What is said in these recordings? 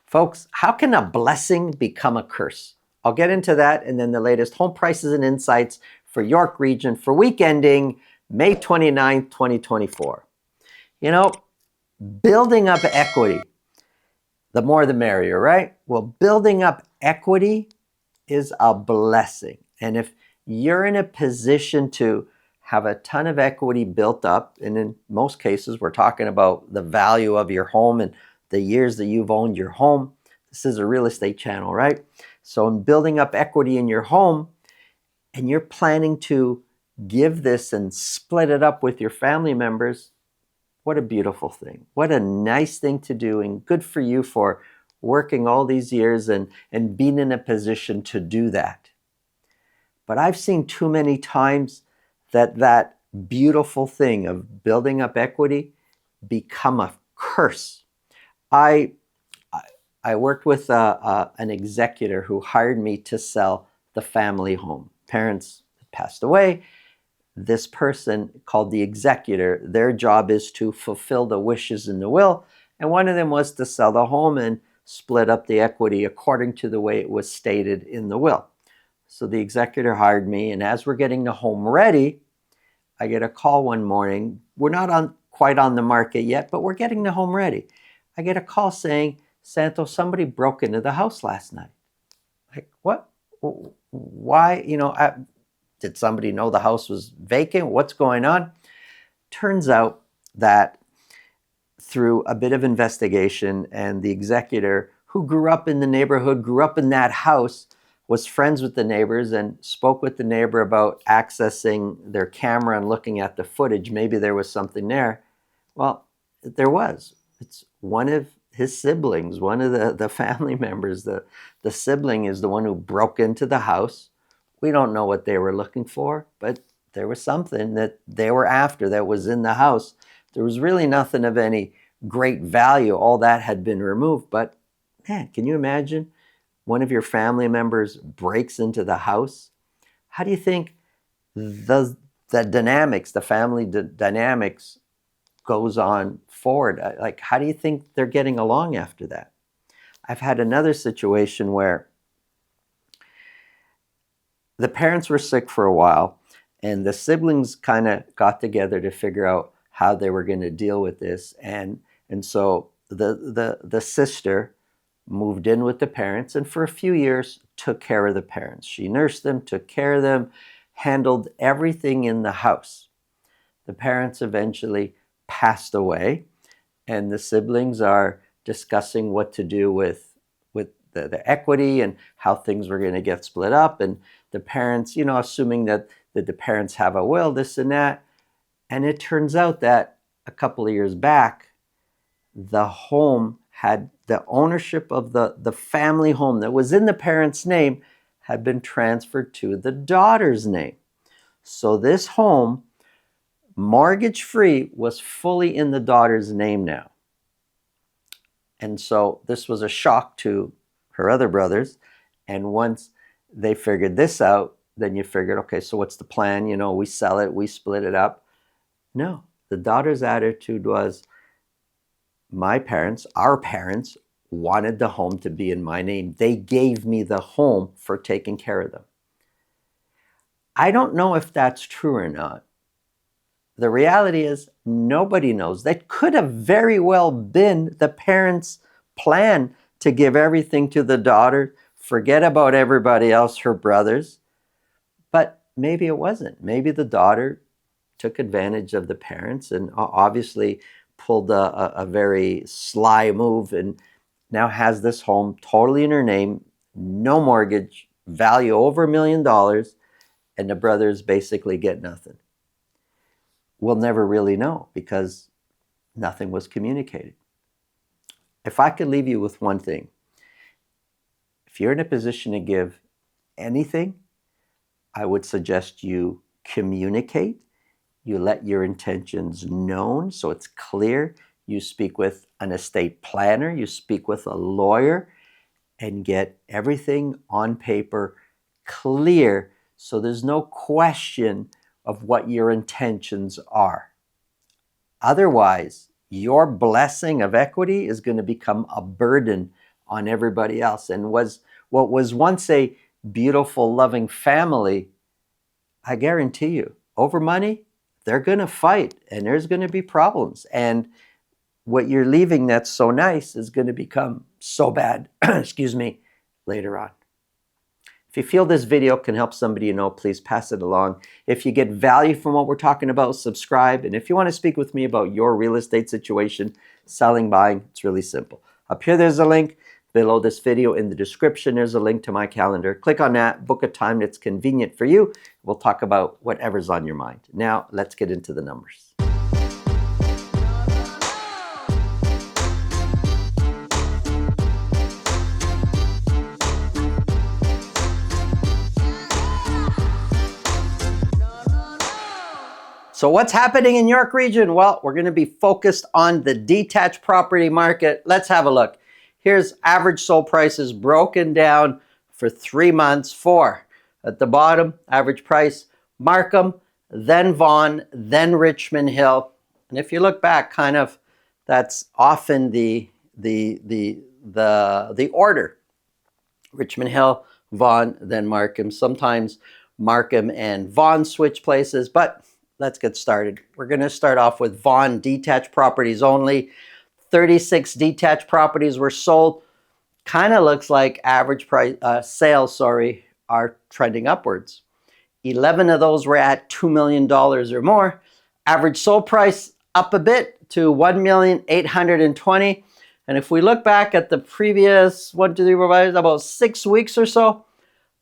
Folks, how can a blessing become a curse? I'll get into that and then the latest home prices and insights for York Region for week ending May 29th, 2024. You know, building up equity, the more the merrier, right? Well, building up equity is a blessing. And if you're in a position to have a ton of equity built up, and in most cases, we're talking about the value of your home and the years that you've owned your home. This is a real estate channel, right? So in building up equity in your home, and you're planning to give this and split it up with your family members, what a beautiful thing. What a nice thing to do, and good for you for working all these years and being in a position to do that. But I've seen too many times that beautiful thing of building up equity become a curse. I worked with an executor who hired me to sell the family home. Parents passed away. This person called the executor, their job is to fulfill the wishes in the will. And one of them was to sell the home and split up the equity according to the way it was stated in the will. So the executor hired me, and as we're getting the home ready, I get a call one morning. We're not quite on the market yet, but we're getting the home ready. I get a call saying, Santo, somebody broke into the house last night. Like, what? Why? Did somebody know the house was vacant? What's going on? Turns out that through a bit of investigation, and the executor who grew up in the neighborhood, grew up in that house, was friends with the neighbors and spoke with the neighbor about accessing their camera and looking at the footage. Maybe there was something there. Well, there was. It's one of his siblings, one of the family members. The sibling is the one who broke into the house. We don't know what they were looking for, but there was something that they were after that was in the house. There was really nothing of any great value. All that had been removed. But man, can you imagine? One of your family members breaks into the house. How do you think the dynamics, the family dynamics goes on forward? Like, how do you think they're getting along after that? I've had another situation where the parents were sick for a while, and the siblings kind of got together to figure out how they were going to deal with this. And so the sister moved in with the parents, and for a few years took care of the parents. She nursed them, took care of them, handled everything in the house. The parents eventually passed away, and the siblings are discussing what to do with the equity and how things were going to get split up. And the parents, assuming that the parents have a will, this and that. And it turns out that a couple of years back, the home had the ownership of the family home that was in the parents' name had been transferred to the daughter's name. So this home, mortgage-free, was fully in the daughter's name now. And so this was a shock to her other brothers. And once they figured this out, then you figured, okay, so what's the plan? We sell it, we split it up. No, the daughter's attitude was, my parents, our parents, wanted the home to be in my name. They gave me the home for taking care of them. I don't know if that's true or not. The reality is nobody knows. That could have very well been the parents' plan to give everything to the daughter, forget about everybody else, her brothers. But maybe it wasn't. Maybe the daughter took advantage of the parents and obviously pulled a very sly move and now has this home totally in her name, no mortgage, value over $1 million, and the brothers basically get nothing. We'll never really know because nothing was communicated. If I could leave you with one thing, if you're in a position to give anything, I would suggest you communicate. You let your intentions known so it's clear. You speak with an estate planner, you speak with a lawyer, and get everything on paper clear so there's no question of what your intentions are. Otherwise, your blessing of equity is going to become a burden on everybody else. And what was once a beautiful, loving family, I guarantee you, over money, they're going to fight and there's going to be problems. And what you're leaving that's so nice is going to become so bad, excuse me, later on. If you feel this video can help somebody you know, please pass it along. If you get value from what we're talking about, subscribe. And if you want to speak with me about your real estate situation, selling, buying, it's really simple. Up here, there's a link. Below this video in the description, there's a link to my calendar. Click on that, book a time that's convenient for you. We'll talk about whatever's on your mind. Now, let's get into the numbers. So what's happening in York Region? Well, we're going to be focused on the detached property market. Let's have a look. Here's average sold prices broken down for 3 months. At the bottom, average price, Markham, then Vaughan, then Richmond Hill. And if you look back, kind of, that's often the order. Richmond Hill, Vaughan, then Markham. Sometimes Markham and Vaughan switch places, but let's get started. We're going to start off with Vaughan detached properties only. 36 detached properties were sold. Kind of looks like average price sales, are trending upwards. 11 of those were at $2 million or more. Average sold price up a bit to $1,820,000. And if we look back at the previous about 6 weeks or so,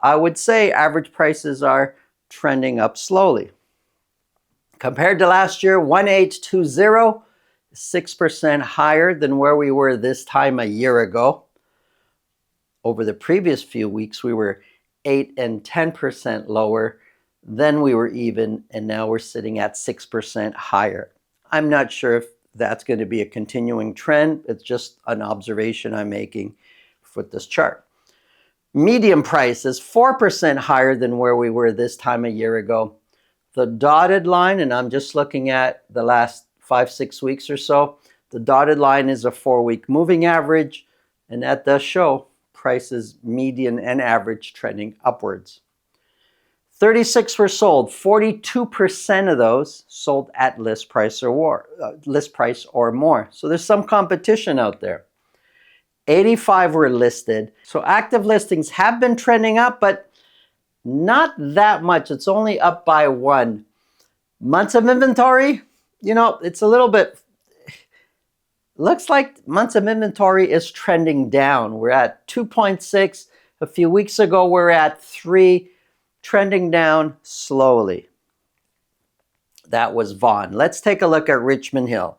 I would say average prices are trending up slowly. Compared to last year, 1820, 6% higher than where we were this time a year ago. Over the previous few weeks, we were 8 and 10% lower. Then we were even, and now we're sitting at 6% higher. I'm not sure if that's going to be a continuing trend. It's just an observation I'm making with this chart. Median price is 4% higher than where we were this time a year ago. The dotted line, and I'm just looking at the last 5-6 weeks or so, the dotted line is a 4-week moving average, and that does show prices median and average trending upwards. 36 were sold. 42% of those sold at list price or more. So there's some competition out there. 85 were listed. So active listings have been trending up, but not that much. It's only up by 1. Months of inventory, it's a little bit, looks like months of inventory is trending down. We're at 2.6. A few weeks ago, we're at 3, trending down slowly. That was Vaughan. Let's take a look at Richmond Hill.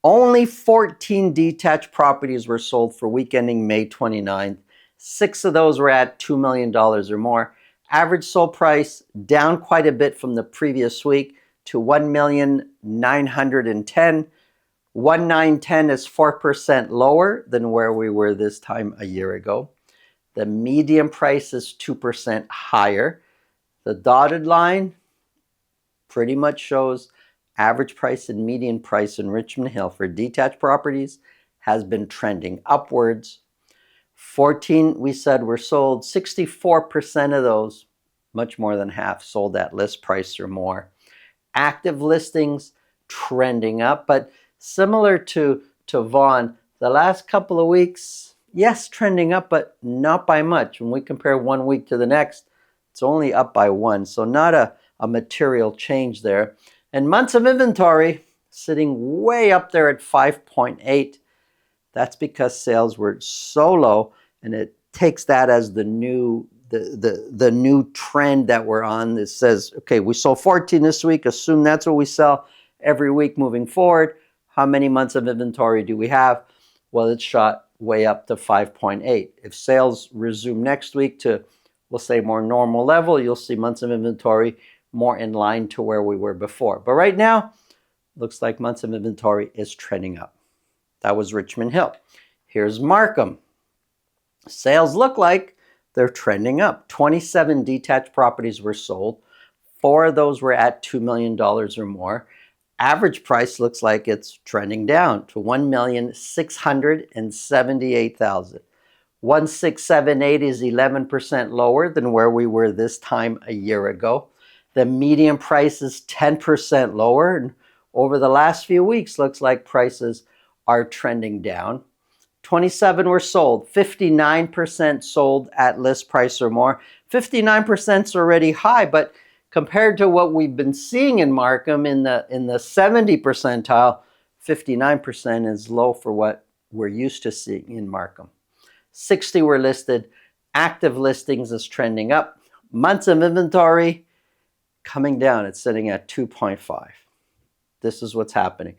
Only 14 detached properties were sold for week ending May 29th. 6 of those were at $2 million or more. Average sold price down quite a bit from the previous week to $1,910,000. 1,910 is 4% lower than where we were this time a year ago. The median price is 2% higher. The dotted line pretty much shows average price and median price in Richmond Hill for detached properties has been trending upwards. 14, we said, were sold. 64% of those, much more than half, sold at list price or more. Active listings trending up, but similar to Vaughan, the last couple of weeks, yes, trending up, but not by much. When we compare 1 week to the next, it's only up by 1, so not a material change there. And months of inventory sitting way up there at 5.8. That's because sales were so low, and it takes that as the new trend that we're on. It says, okay, we sold 14 this week. Assume that's what we sell every week moving forward. How many months of inventory do we have? Well, it's shot way up to 5.8. If sales resume next week to, we'll say, more normal level, you'll see months of inventory more in line to where we were before. But right now, looks like months of inventory is trending up. That was Richmond Hill. Here's Markham. Sales look like they're trending up. 27 detached properties were sold. 4 of those were at $2 million or more. Average price looks like it's trending down to $1,678,000. 1678 is 11% lower than where we were this time a year ago. The median price is 10% lower. And over the last few weeks, looks like prices are trending down. 27 were sold, 59% sold at list price or more. 59% is already high, but compared to what we've been seeing in Markham in the 70 percentile, 59% is low for what we're used to seeing in Markham. 60 were listed. Active listings is trending up. Months of inventory coming down. It's sitting at 2.5. This is what's happening.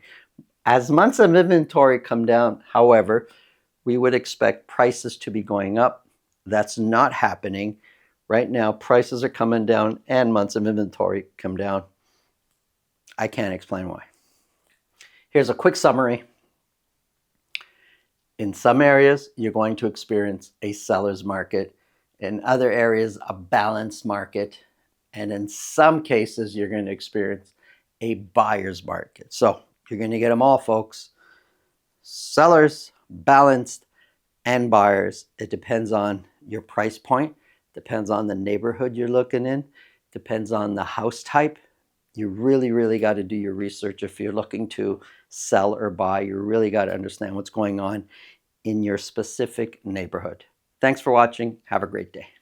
As months of inventory come down, however, we would expect prices to be going up. That's not happening. Right now, prices are coming down and months of inventory come down. I can't explain why. Here's a quick summary. In some areas, you're going to experience a seller's market. In other areas, a balanced market. And in some cases, you're going to experience a buyer's market. So you're going to get them all, folks. Sellers, balanced, and buyers. It depends on your price point, depends on the neighborhood you're looking in, depends on the house type. You really got to do your research if you're looking to sell or buy. You really got to understand what's going on in your specific neighborhood. Thanks for watching. Have a great day.